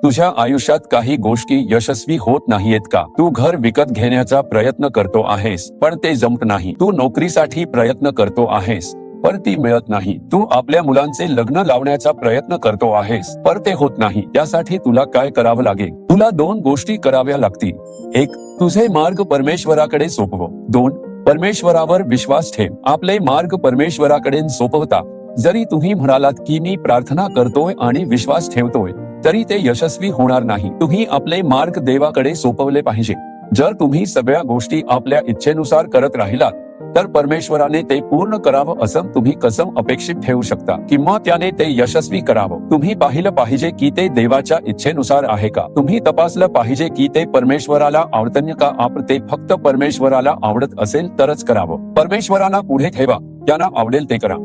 तुझ्या आयुष्यात काही गोष्टी यशस्वी होत नाहीयेत का? तू घर विकत घेण्याचा प्रयत्न करतो आहेस पण ते जमत नाही. तू नोकरीसाठी प्रयत्न करतो आहेस पण ती मिळत नाही. तू आपल्या मुलांचे लग्न लावण्याचा प्रयत्न करतो आहेस पण ते होत नाही. त्यासाठी तुला काय करावं लागेल? तुला 2 गोष्टी कराव्या लागतील. 1. तुझे मार्ग परमेश्वराकडे सोपव. 2. परमेश्वरावर विश्वास ठेव. आपले मार्ग परमेश्वराकडे सोपवता जरी तुम्ही म्हणालात की मी प्रार्थना करतोय आणि विश्वास ठेवतोय तरी ते यशस्वी होणार नाही. तुम्ही आपले मार्ग देवाकडे सोपवले पाहिजे. जर तुम्ही सगळ्या गोष्टी आपल्या इच्छेनुसार करत राहिलात तर परमेश्वराने ते पूर्ण करावं असं तुम्ही कसं अपेक्षित ठेवू शकता किंवा त्याने ते यशस्वी करावं? तुम्ही पाहिलं पाहिजे की ते देवाच्या इच्छेनुसार आहे का? तुम्ही तपासलं पाहिजे की ते परमेश्वराला आवडतं का? आपण ते फक्त परमेश्वराला आवडत असेल तरच करावं. परमेश्वराला पुढे ठेवा, त्यांना आवडेल ते करा.